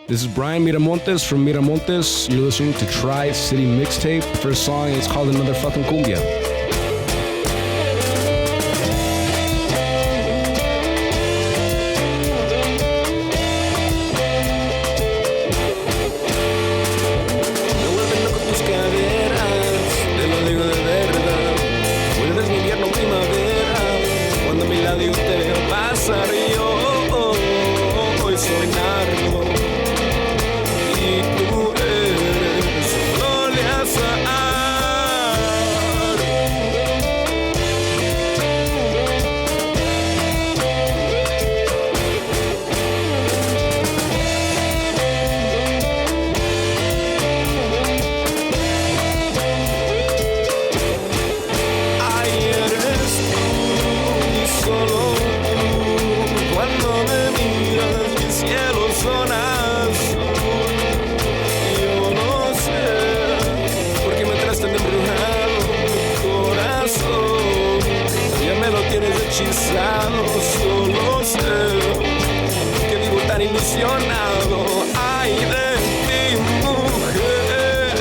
This is Brian Miramontes from Miramontes. You're listening to Tri-City Mixtape. The first song is called Another Fucking Cumbia. Solo sé que vivo tan ilusionado. Ay de ti, mujer.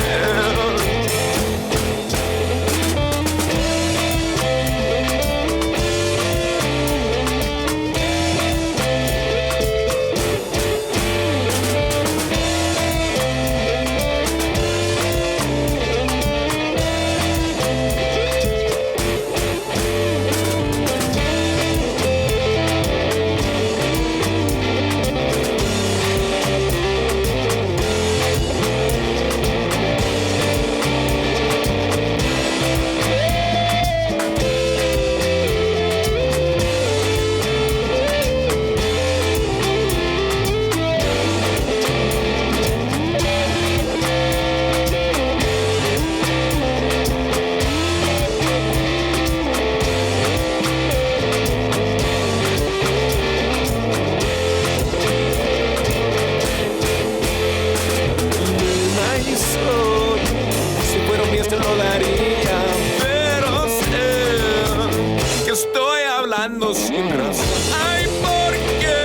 Sin razón. Ay, porque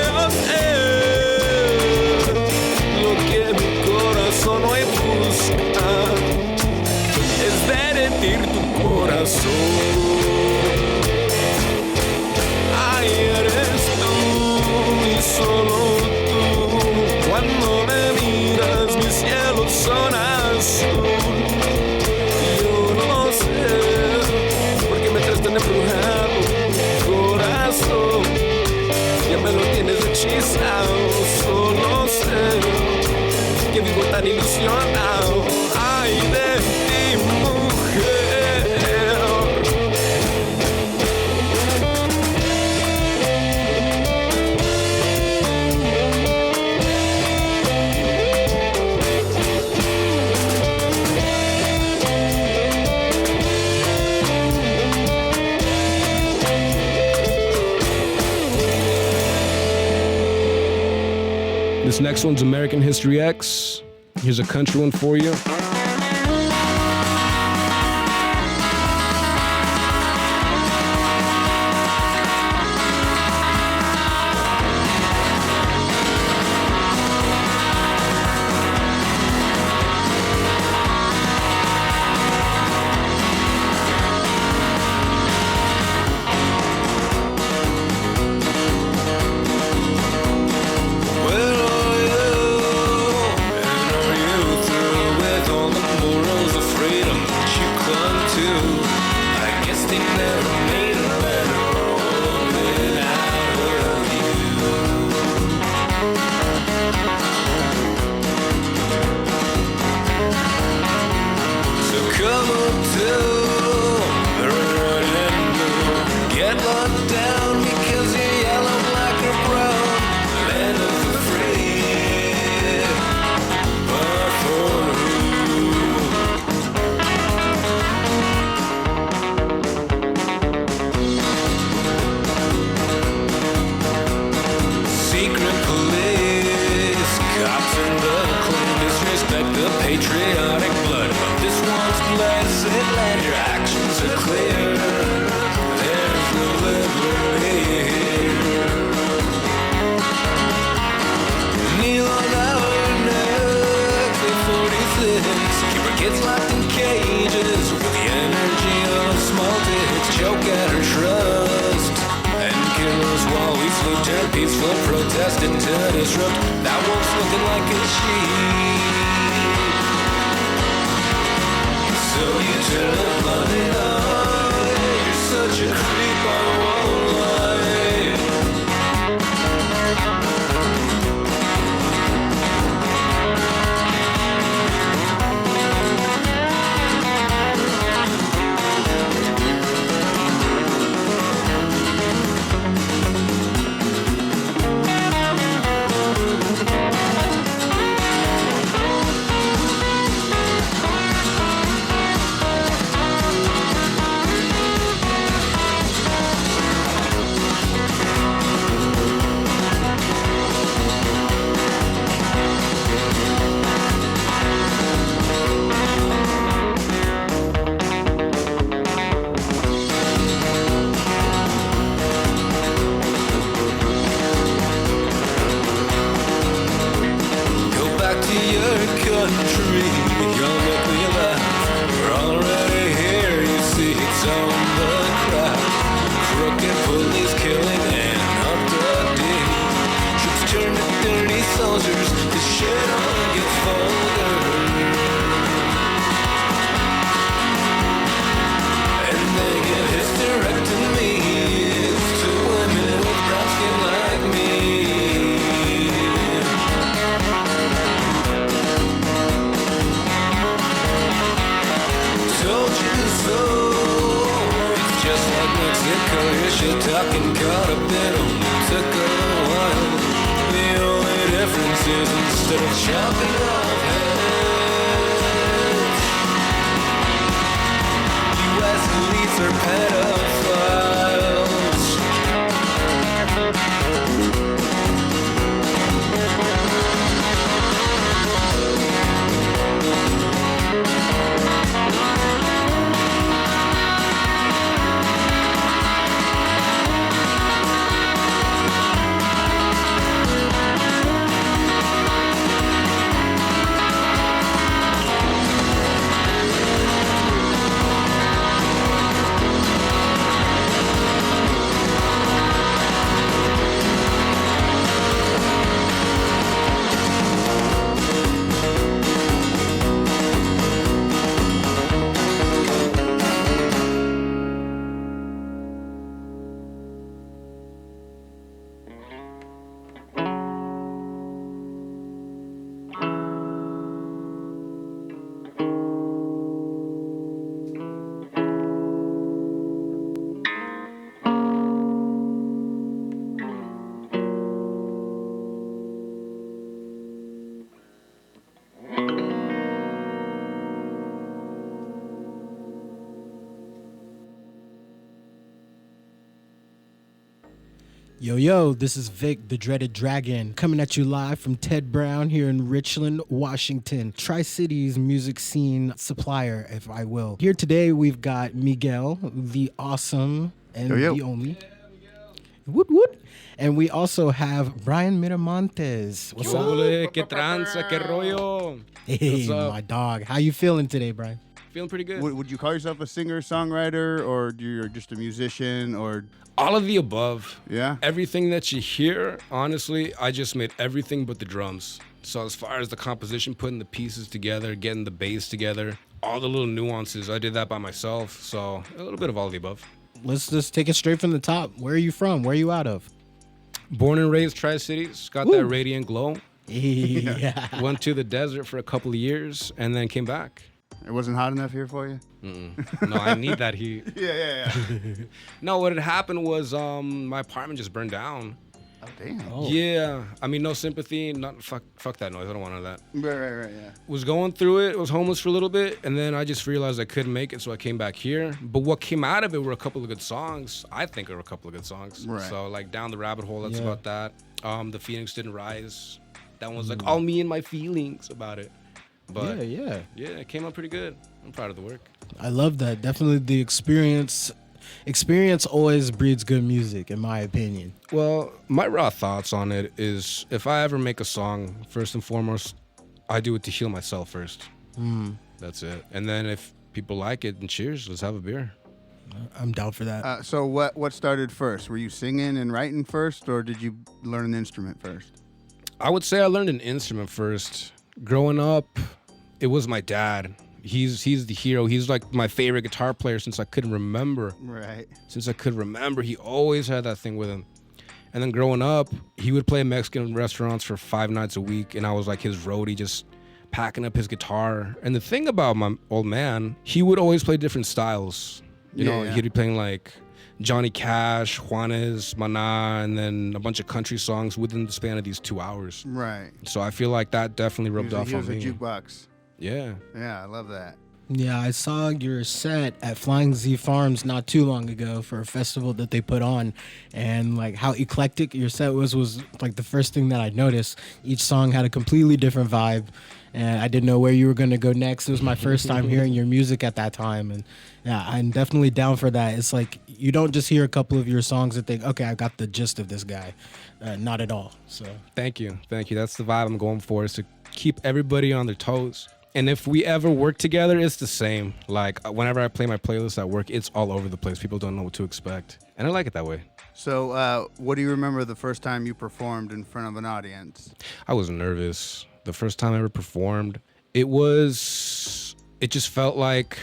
sé lo que mi corazón hoy busca es derretir tu corazón. Ay, eres tú y solo tú. Cuando me miras, mis cielos son azul. Yo no sé por qué me traes tan embrujado. Ya me lo tienes hechizado. Solo sé que vivo tan ilusionado. Ay de ti, mujer. This next one's American History X. Here's a country one for you. With peaceful protesting to disrupt that wolf's looking like a sheep. So you turn a blind eye. You're such a creep, I won't lie. Yo, this is Vic, the Dreaded Dragon, coming at you live from Ted Brown here in Richland, Washington. Tri-Cities music scene supplier, if I will. Here today, we've got Miguel, the awesome and the only. Woot woot. And we also have Brian Miramontes. What's up? Que tranza, que rollo. Hey, my dog. How you feeling today, Brian? Feeling pretty good. Would you call yourself a singer-songwriter, or you're just a musician, or... All of the above. Yeah? Everything that you hear, honestly, I just made everything but the drums. So as far as the composition, putting the pieces together, getting the bass together, all the little nuances, I did that by myself. So a little bit of all of the above. Let's just take it straight from the top. Where are you from? Where are you out of? Born and raised Tri-Cities. Got that radiant glow. Yeah. Went to the desert for a couple of years and then came back. It wasn't hot enough here for you? No, I need that heat. Yeah. No, what had happened was my apartment just burned down. Oh, damn. Oh. Yeah. I mean, no sympathy. Fuck that noise. I don't want none of that. Right, yeah. Was going through it. Was homeless for a little bit. And then I just realized I couldn't make it, so I came back here. But what came out of it were a couple of good songs. I think are a couple of good songs. Right. So, like, Down the Rabbit Hole, that's about that. The Phoenix Didn't Rise. That one's like all me and my feelings about it. But Yeah, it came out pretty good. I'm proud of the work. I love that. Definitely the experience always breeds good music, in my opinion. Well, my raw thoughts on it is if I ever make a song, first and foremost, I do it to heal myself first. That's it. And then if people like it, then cheers, let's have a beer. I'm down for that. So what started first? Were you singing and writing first, or did you learn an instrument first? I would say I learned an instrument first. Growing up, it was my dad. He's the hero. He's like my favorite guitar player since I couldn't remember. Right. Since I could remember, he always had that thing with him. And then growing up, he would play Mexican restaurants for 5 nights a week, and I was like his roadie, just packing up his guitar. And the thing about my old man, he would always play different styles. You know, he'd be playing like Johnny Cash, Juanes, Maná, and then a bunch of country songs within the span of these 2 hours. Right. So I feel like that definitely rubbed off on me. He was a jukebox. Yeah. Yeah, I love that. Yeah, I saw your set at Flying Z Farms not too long ago for a festival that they put on, and like how eclectic your set was like the first thing that I noticed. Each song had a completely different vibe, and I didn't know where you were going to go next. It was my first time hearing your music at that time, and yeah, I'm definitely down for that. It's like you don't just hear a couple of your songs and think, okay, I got the gist of this guy. Not at all. So Thank you. That's the vibe I'm going for, is to keep everybody on their toes. And if we ever work together, it's the same. Like whenever I play my playlist at work, it's all over the place. People don't know what to expect, and I like it that way. So what do you remember the first time you performed in front of an audience? I was nervous. The first time I ever performed, it just felt like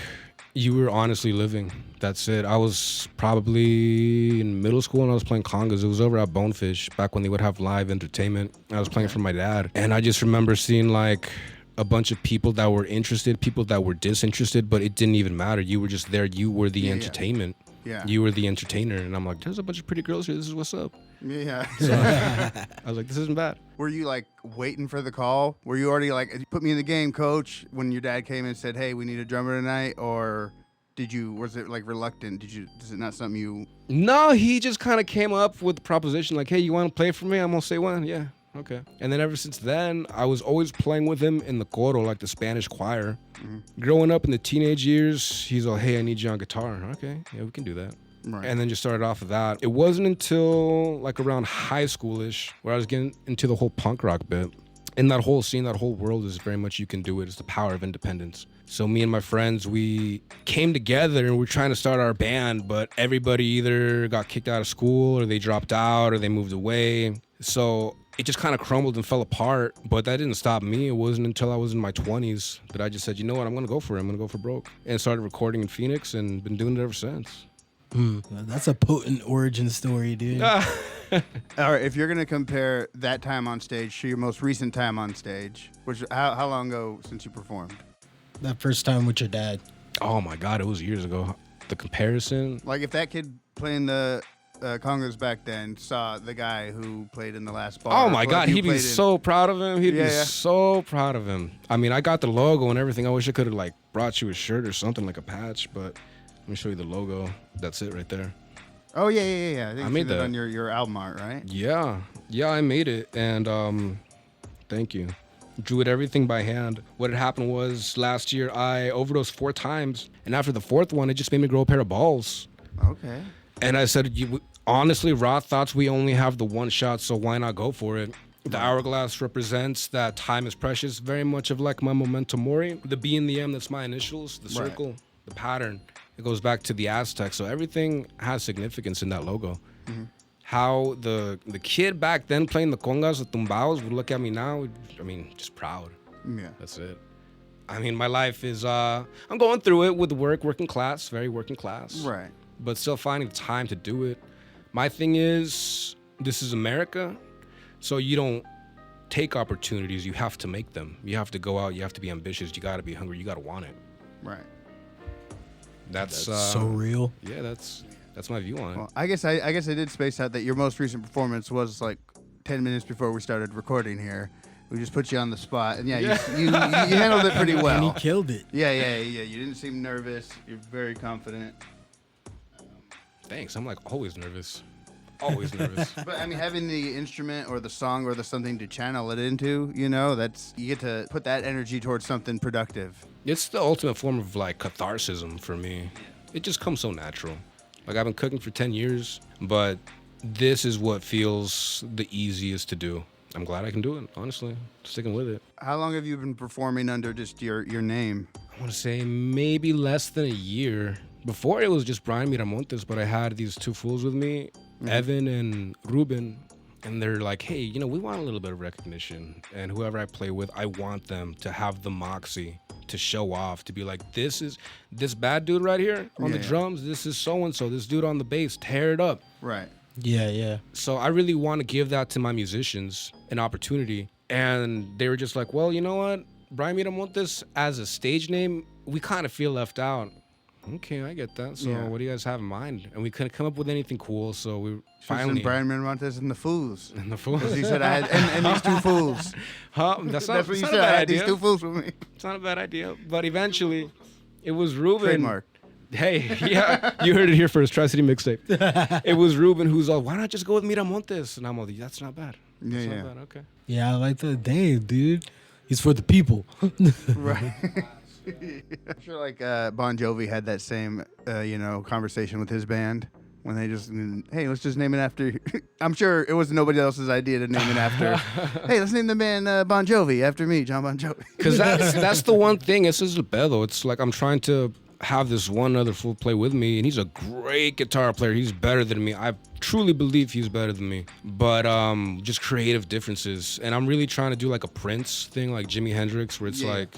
you were honestly living. That's it. I was probably in middle school and I was playing congas. It was over at Bonefish back when they would have live entertainment. I was playing for my dad. And I just remember seeing like a bunch of people that were interested, people that were disinterested, but it didn't even matter. You were just there. You were the entertainment. Yeah. You were the entertainer. And I'm like, there's a bunch of pretty girls here. This is what's up. Yeah. So I was like, this isn't bad. Were you like waiting for the call? Were you already like, put me in the game, coach, when your dad came and said, hey, we need a drummer tonight? Or was it like reluctant? Is it not something you? No, he just kind of came up with the proposition like, hey, you want to play for me? I'm going to say one. Yeah. Okay. And then ever since then, I was always playing with him in the coro, like the Spanish choir. Mm-hmm. Growing up in the teenage years, he's like, hey, I need you on guitar. Okay. Yeah, we can do that. Right. And then just started off of that. It wasn't until like around high schoolish where I was getting into the whole punk rock bit. And that whole scene, that whole world is very much you can do it. It's the power of independence. So me and my friends, we came together and we're trying to start our band, but everybody either got kicked out of school or they dropped out or they moved away. So it just kind of crumbled and fell apart, but that didn't stop me. It wasn't until I was in my 20s that I just said, you know what, I'm going to go for it. I'm going to go for broke. And started recording in Phoenix and been doing it ever since. That's a potent origin story, dude. All right, if you're going to compare that time on stage to your most recent time on stage, which how long ago since you performed? That first time with your dad. Oh my God, it was years ago. The comparison. Like if that kid playing the congas back then saw the guy who played in the last bar. Oh my God, he'd be so proud of him. He'd be so proud of him. I mean, I got the logo and everything. I wish I could have like brought you a shirt or something, like a patch, but let me show you the logo. That's it right there. Oh yeah. I think I made that on your album art, right? Yeah, I made it, and thank you. Drew it everything by hand. What had happened was last year I overdosed 4 times, and after the 4th one, it just made me grow a pair of balls. Okay. And I said, honestly, raw thoughts, we only have the one shot, so why not go for it? The hourglass represents that time is precious, very much of like my memento mori. The B and the M, that's my initials, the circle, the pattern. It goes back to the Aztec, so everything has significance in that logo. Mm-hmm. How the kid back then playing the congas, the tumbaos, would look at me now, I mean, just proud. Yeah. That's it. I mean, my life is, I'm going through it with working class, very working class. Right. But still finding the time to do it. My thing is, this is America, so you don't take opportunities, you have to make them. You have to go out, you have to be ambitious, you gotta be hungry, you gotta want it. Right. That's so real. Yeah, that's my view on it. Well, I guess I did space out that your most recent performance was like 10 minutes before we started recording here. We just put you on the spot, and you handled it pretty well. And he killed it. Yeah. You didn't seem nervous. You're very confident. Thanks. I'm like always nervous. Always nervous. But I mean, having the instrument or the song or the something to channel it into, you get to put that energy towards something productive. It's the ultimate form of like catharsis for me. It just comes so natural. Like I've been cooking for 10 years, but this is what feels the easiest to do. I'm glad I can do it, honestly. Sticking with it. How long have you been performing under just your name? I want to say maybe less than a year. Before it was just Brian Miramontes, but I had these two fools with me, Evan and Ruben, and they're like, hey, you know, we want a little bit of recognition, and whoever I play with, I want them to have the moxie to show off, to be like, this is this bad dude right here on the drums, this is so-and-so, this dude on the bass, tear it up. Right. Yeah. So I really want to give that to my musicians, an opportunity. And they were just like, well, you know what? Brian Miramontes as a stage name, we kind of feel left out. Okay, I get that. So what do you guys have in mind? And we couldn't come up with anything cool, so we finally... Brian Miramontes and the Fools. And the fools. He said, I had, and these two fools. Huh? That's what you not said. a bad I had idea. these two fools with me. It's not a bad idea. But eventually, it was Ruben. Trademark. Hey, yeah, you heard it here first. Tri-City Mixtape. It was Ruben who's all, why not just go with Miramontes? And I'm all, that's not bad. That's not bad. Okay. Yeah, I like that. Dang, dude. He's for the people. Right. I'm sure like Bon Jovi had that same, conversation with his band when they just, hey, let's just name it after. I'm sure it was nobody else's idea to name it after. Hey, let's name the band Bon Jovi after me, John Bon Jovi. Because that's the one thing. This is a pedo. It's like I'm trying to have this one other fool play with me, and he's a great guitar player. He's better than me. I truly believe he's better than me. But just creative differences. And I'm really trying to do like a Prince thing, like Jimi Hendrix, where it's like,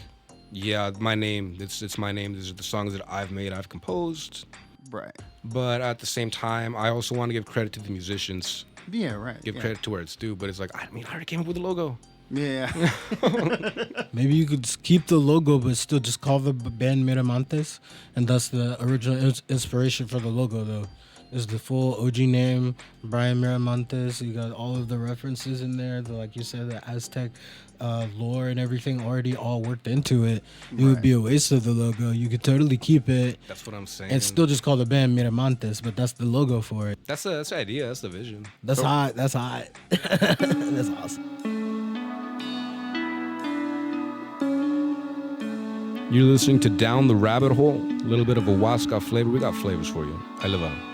my name. It's my name. These are the songs that I've made, I've composed. Right. But at the same time, I also want to give credit to the musicians. Yeah, right. Give credit to where it's due. But it's like, I already came up with the logo. Yeah. Maybe you could just keep the logo, but still just call the band Miramontes, and that's the original inspiration for the logo, though. Is the full OG name, Brian Miramontes. You got all of the references in there, like you said, the Aztec lore and everything already all worked into it. It would be a waste of the logo. You could totally keep it. That's what I'm saying. And still just call the band Miramontes, but that's the logo for it. That's the idea. That's the vision. That's hot. That's hot. That's awesome. You're listening to Down the Rabbit Hole. A little bit of a Huasca flavor. We got flavors for you. I live on.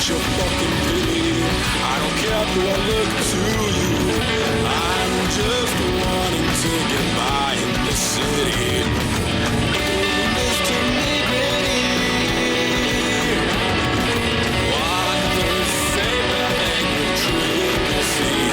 your fucking pity. I don't care who I look to you. I'm just wanting to get by in the city. Mr. Nitty-gritty. What the same angry trick you see.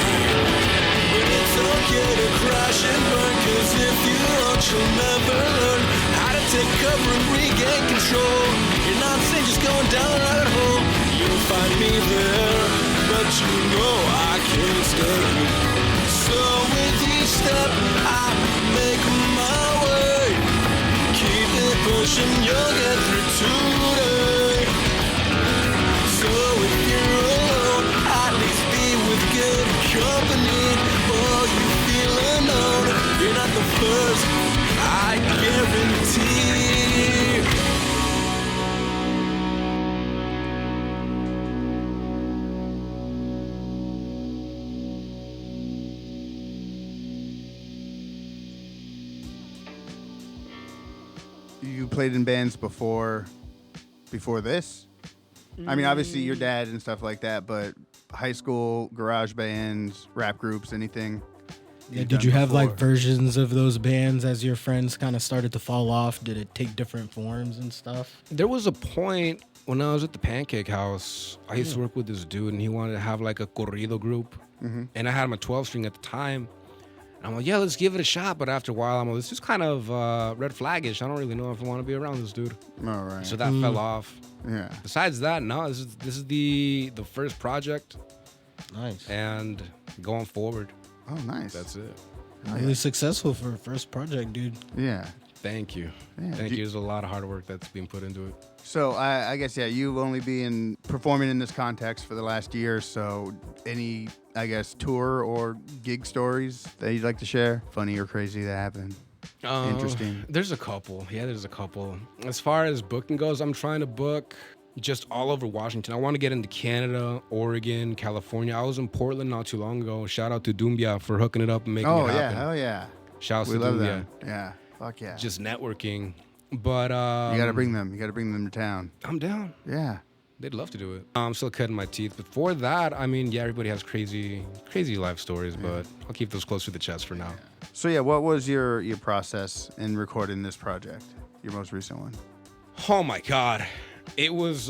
But it's okay to crash and burn, 'cause if you don't, you'll never learn how to take cover and regain control. You're not saying just going down a rabbit hole. You'll find me there, but you know I can't stay. So with each step I make my way, keep it pushing, you'll get through today. So if you're alone, at least be with good company. Oh, you feel alone, you're not the first, I guarantee. You played in bands before this? I mean, obviously your dad and stuff like that, but high school, garage bands, rap groups, anything? Yeah, you've did done you have like before? versions of those bands as your friends kind of started to fall off? Did it take different forms and stuff? There was a point when I was at the Pancake House, I used to work with this dude, and he wanted to have like a corrido group. And I had my 12-string at the time. And I'm like, yeah, let's give it a shot. But after a while, I'm like, this is kind of red flaggish. I don't really know if I want to be around this dude. All right. So that fell off. Yeah. Besides that, no, this is the first project, Nice. and going forward, Oh, nice. that's it. Really successful for a first project, dude. Yeah. Thank you. Yeah. Thank you. There's a lot of hard work that's being put into it. So I guess, yeah, you've only been performing in this context for the last year. So any, I guess, tour or gig stories that you'd like to share? Funny or crazy that happened? Interesting. There's a couple. Yeah, there's a couple. As far as booking goes, I'm trying to book just all over Washington. I want to get into Canada, Oregon, California. I was in Portland not too long ago. Shout out to Cumbia for hooking it up and making Oh, it yeah. happen. Hell yeah. Shouts We to love Cumbia. them. Yeah. Fuck yeah. Just networking. But you got to bring them. You got to bring them to town. I'm down. Yeah. They'd love to do it. I'm still cutting my teeth. Before that, I mean, yeah, everybody has crazy life stories, but I'll keep those close to the chest for now. So, yeah, what was your process in recording this project, your most recent one? Oh my God. It was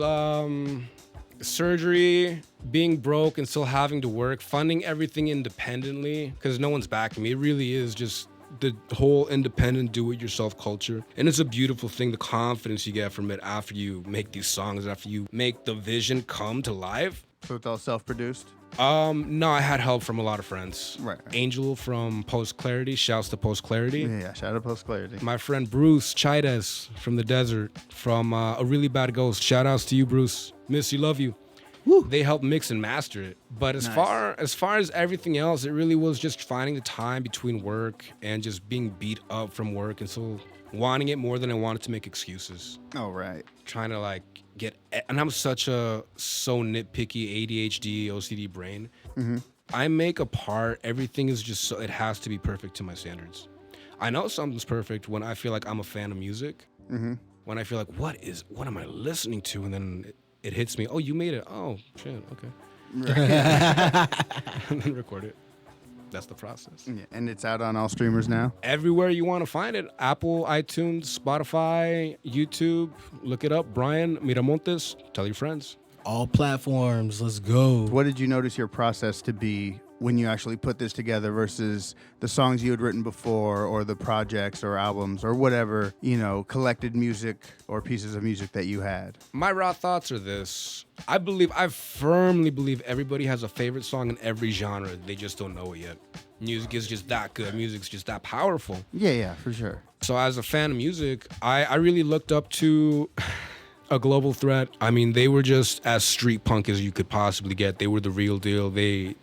surgery, being broke and still having to work, funding everything independently because no one's backing me. It really is just the whole independent do-it-yourself culture. And it's a beautiful thing, the confidence you get from it after you make these songs, after you make the vision come to life. So it's all self-produced? No, I had help from a lot of friends. Right. Angel from Post Clarity, shouts to Post Clarity. Yeah, shout out Post Clarity. My friend Bruce Chides from the desert, from A Really Bad Ghost. Shout outs to you, Bruce. Miss you, love you. Woo. They helped mix and master it. But as far as everything else, it really was just finding the time between work and just being beat up from work and so wanting it more than I wanted to make excuses. Oh, right. Trying to like and I'm so nitpicky ADHD, OCD brain. I make a part, everything is just so, it has to be perfect to my standards. I know something's perfect when I feel like I'm a fan of music. When I feel like, what am I listening to? And then it hits me, oh, you made it. Oh, shit, okay. And then record it. That's the process. Yeah, and it's out on all streamers now? Everywhere you want to find it. Apple, iTunes, Spotify, YouTube. Look it up. Brian Miramontes. Tell your friends. All platforms. Let's go. What did you notice your process to be when you actually put this together versus the songs you had written before or the projects or albums or whatever, collected music or pieces of music that you had? My raw thoughts are this. I firmly believe everybody has a favorite song in every genre. They just don't know it yet. Music is just that good. Music's just that powerful. Yeah, for sure. So as a fan of music, I really looked up to A Global Threat. I mean, they were just as street punk as you could possibly get. They were the real deal. They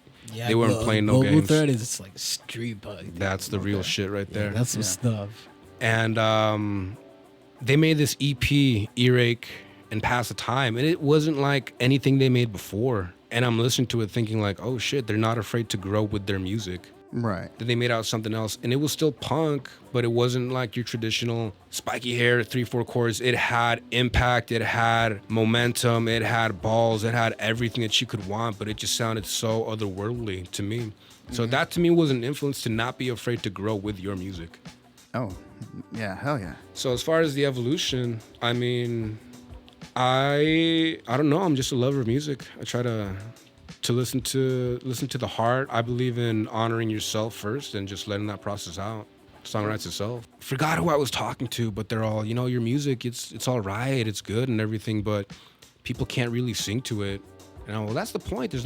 weren't playing no games. Global Threat is like street punk. That's the real shit right there. That's some stuff. And they made this EP, Earache, and Pass the Time. And it wasn't like anything they made before. And I'm listening to it thinking like, oh shit, they're not afraid to grow with their music. Right. Then they made out something else, and it was still punk, but it wasn't like your traditional spiky hair, 3/4 chords. It had impact, it had momentum, it had balls, it had everything that you could want, but it just sounded so otherworldly to me. So that to me was an influence to not be afraid to grow with your music. Oh, yeah, hell yeah. So as far as the evolution, I mean, I don't know. I'm just a lover of music. I try to listen to the heart. I believe in honoring yourself first and just letting that process out. The song writes itself. Forgot who I was talking to, but they're all, your music, it's all right, it's good and everything, but people can't really sing to it. And well, that's the point. There's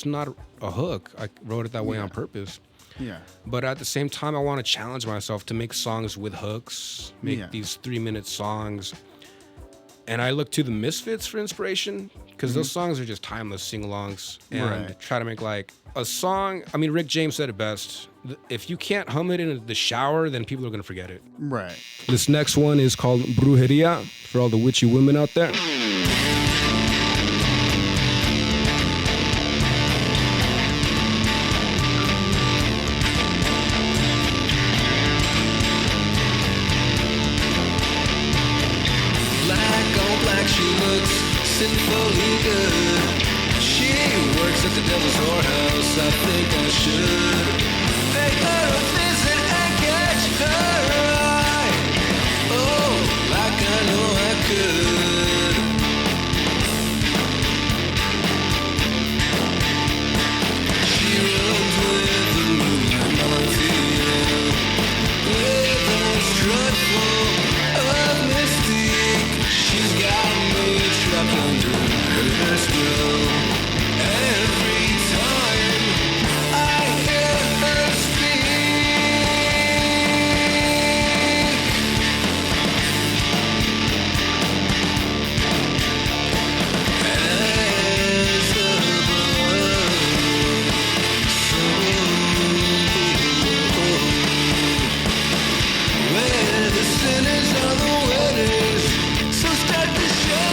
not a hook. I wrote it that way on purpose. Yeah. But at the same time, I want to challenge myself to make songs with hooks, make these 3-minute songs. And I look to the Misfits for inspiration because those songs are just timeless sing-alongs. And try to make like a song. I mean, Rick James said it best. If you can't hum it in the shower, then people are going to forget it. Right. This next one is called Brujeria for all the witchy women out there. She looks sinfully good. She works at the devil's whorehouse. I think I should pay her a visit and catch her eye. Oh, like I know I could. She runs with the moonlight melody, with a strut full of mystique. She's got me trapped under her spell. Every time I hear her speak, as the blood so where the sinners are the winners. So start the show.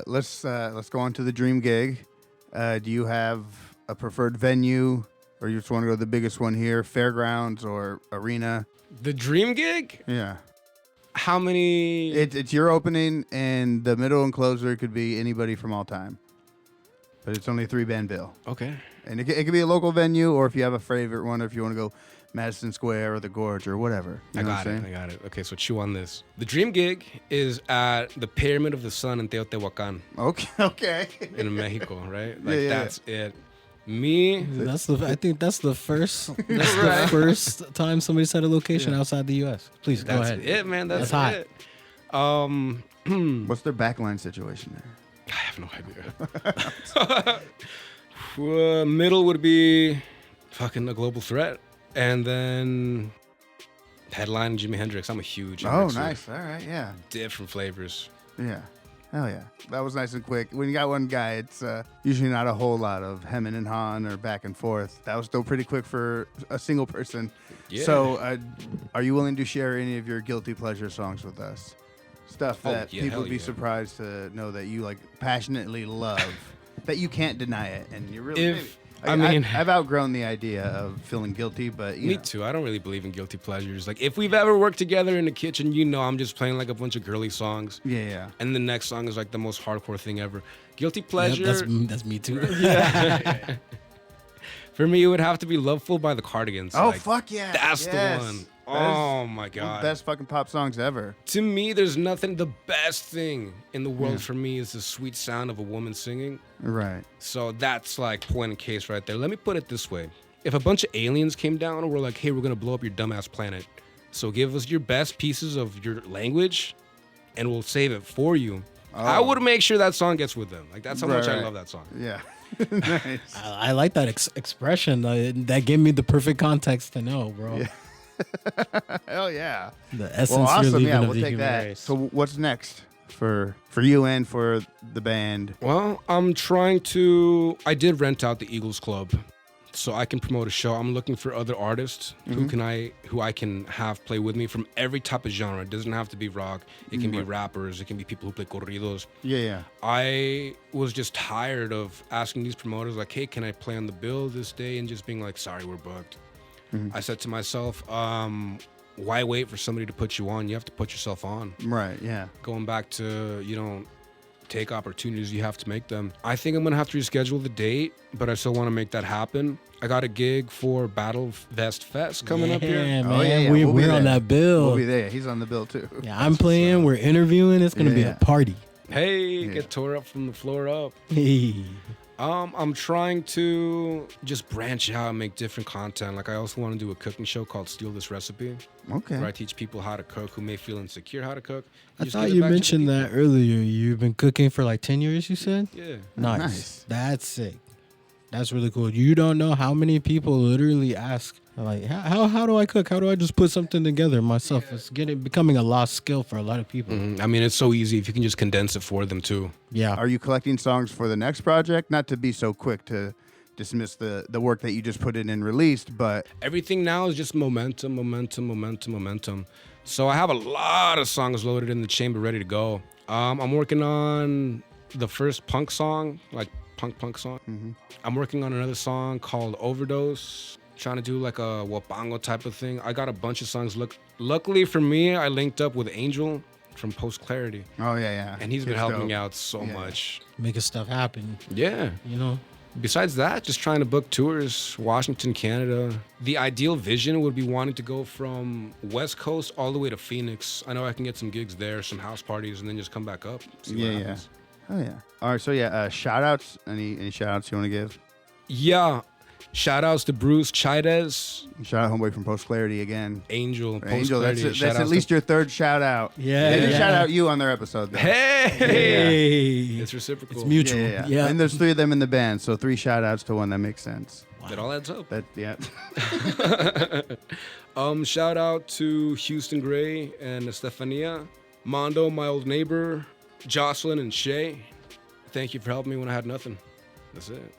let's go on to the dream gig. Do you have a preferred venue, or you just want to go to the biggest one here, fairgrounds or arena? The dream gig? Yeah. How many? It's your opening, and the middle and closer could be anybody from all time. But it's only a 3-band bill. Okay. And it could be a local venue, or if you have a favorite one, or if you want to go Madison Square or the Gorge or whatever. You know what I'm saying? I got it. Okay, so chew on this. The dream gig is at the Pyramid of the Sun in Teotihuacan Okay. in Mexico, right? Like Yeah. that's it. Me, I think that's the first. That's the first time somebody said a location outside the U.S. Please go that's ahead. it, man. That's hot. it. What's their backline situation there? I have no idea. Middle would be fucking A Global Threat. And then headline Jimi Hendrix. I'm a huge Hendrix fan. Nice. All right, yeah. Different flavors. Yeah. Hell yeah. That was nice and quick. When you got one guy, it's usually not a whole lot of hemming and hawing or back and forth. That was still pretty quick for a single person. Yeah. So are you willing to share any of your guilty pleasure songs with us? Stuff that people would be surprised to know that you like passionately love, that you can't deny it, and you really. I've outgrown the idea of feeling guilty, but me too. I don't really believe in guilty pleasures. Like if we've ever worked together in the kitchen, I'm just playing like a bunch of girly songs. Yeah. And the next song is like the most hardcore thing ever. Guilty pleasure. Yeah, that's me too. Yeah. For me, it would have to be "Loveful" by the Cardigans. Oh, fuck yeah! That's the one. Oh my god. One of the best fucking pop songs ever. To me, there's nothing. The best thing in the world for me is the sweet sound of a woman singing. Right. So that's like point in case right there. Let me put it this way. If a bunch of aliens came down and were like, hey, we're going to blow up your dumbass planet. So give us your best pieces of your language and we'll save it for you. I would make sure that song gets with them. Like that's how much I love that song. Yeah. Nice. I like that expression. That gave me the perfect context to know, bro. Yeah. Hell yeah. The essence Well, awesome. you're Yeah, leaving we'll of the take human that. race. So what's next for you and for the band? Well, I did rent out the Eagles Club so I can promote a show. I'm looking for other artists who I can have play with me from every type of genre. It doesn't have to be rock. It can be rappers. It can be people who play corridos. Yeah. I was just tired of asking these promoters like, hey, can I play on the bill this day? And just being like, sorry, we're booked. I said to myself, why wait for somebody to put you on? You have to put yourself on. Right, yeah. Going back to, take opportunities, you have to make them. I think I'm going to have to reschedule the date, but I still want to make that happen. I got a gig for Battle Vest Fest coming up here. Man, Oh, yeah. we're on that bill. We'll be there. He's on the bill, too. Yeah, I'm playing. We're interviewing. It's going to be a party. Hey, get tore up from the floor up. Hey. I'm trying to just branch out and make different content. Like I also want to do a cooking show called Steal This Recipe. Okay. Where I teach people how to cook who may feel insecure how to cook. I thought you mentioned that earlier. You've been cooking for like 10 years, you said? Yeah. Nice. That's sick. That's really cool. You don't know how many people literally ask, like, how do I cook? How do I just put something together myself? Yeah. It's becoming a lost skill for a lot of people. I mean, it's so easy if you can just condense it for them too. Yeah. Are you collecting songs for the next project? Not to be so quick to dismiss the work that you just put in and released, but everything now is just momentum. So I have a lot of songs loaded in the chamber ready to go. I'm working on the first punk song, like punk song. I'm working on another song called Overdose, trying to do like a wapango type of thing. I got a bunch of songs. Luckily for me, I linked up with Angel from Post Clarity. Oh, yeah. And he's been helping me out so much. Making stuff happen. Yeah. Besides that, just trying to book tours, Washington, Canada. The ideal vision would be wanting to go from West Coast all the way to Phoenix. I know I can get some gigs there, some house parties, and then just come back up. See what happens. Oh, yeah. All right, so shout outs. Any shout outs you want to give? Yeah. Shout outs to Bruce Chaidez. Shout out homeboy from Post Clarity again. Angel, that's at least your third shout out. Yeah. They didn't shout out you on their episode, though. Hey! It's reciprocal. It's mutual. Yeah. And there's 3 of them in the band, so 3 shout outs to 1. That makes sense. Wow. That all adds up. Shout out to Houston Gray and Estefania, Mondo, my old neighbor, Jocelyn and Shay. Thank you for helping me when I had nothing. That's it.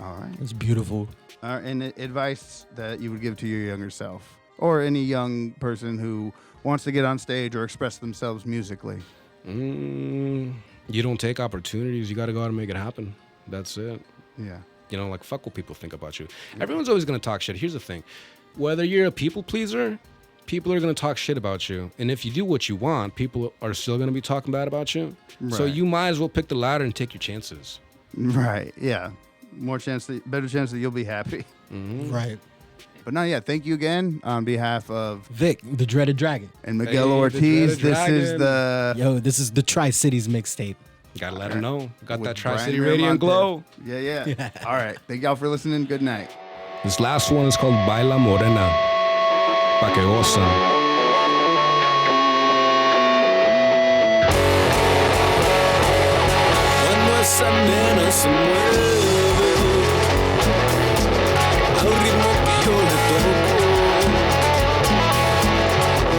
All right. It's beautiful. And advice that you would give to your younger self or any young person who wants to get on stage or express themselves musically? You don't take opportunities. You got to go out and make it happen. That's it. Yeah. Like, fuck what people think about you. Everyone's always going to talk shit. Here's the thing. Whether you're a people pleaser, people are going to talk shit about you. And if you do what you want, people are still going to be talking bad about you. Right. So you might as well pick the latter and take your chances. Right. Yeah. Better chance that you'll be happy. Mm-hmm. Right. But no, yeah, thank you again on behalf of Vic, the Dreaded Dragon. And Miguel Ortiz. This is the Tri-Cities mixtape. Gotta let them know. Got With that Tri-City Brian radiant Miramontes. glow. Yeah. All right. Thank y'all for listening. Good night. This last one is called Baila Morena. Pa' que gozan. Cuando esa nena se mueve al ritmo que yo le toco,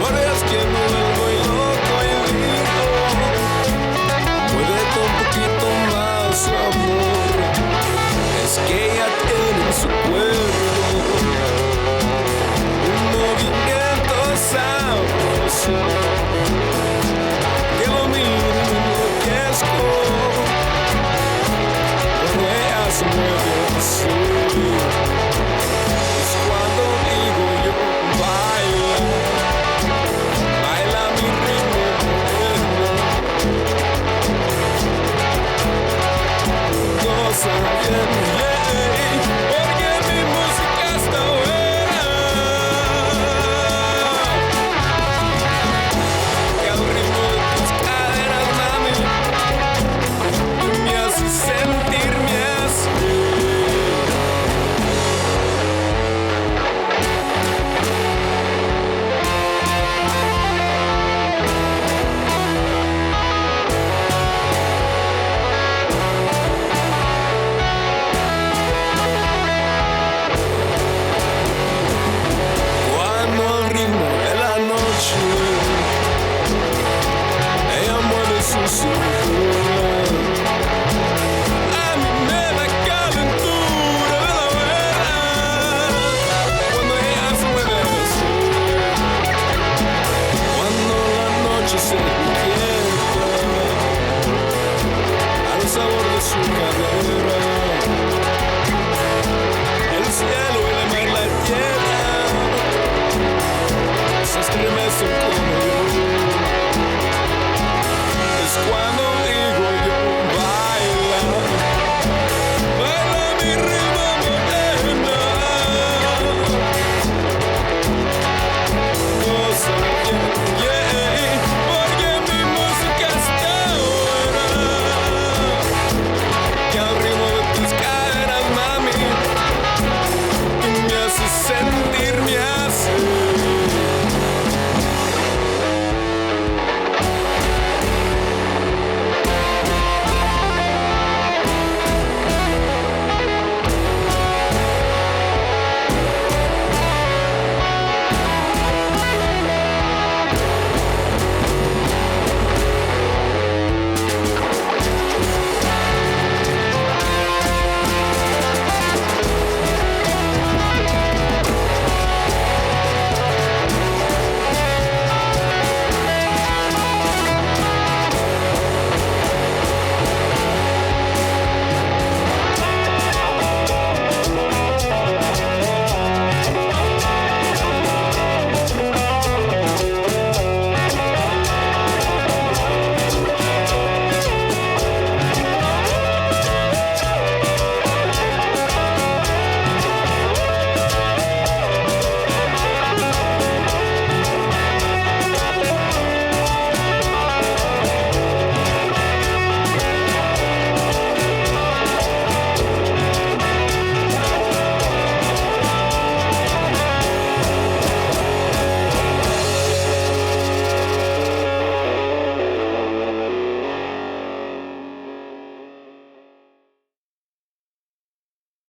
mareas que me vuelvo loco y digo, muévete un poquito más, amor. Es que ella tiene en su cuerpo un movimiento sabroso que lo miro y me enloquezco. Se mueve así.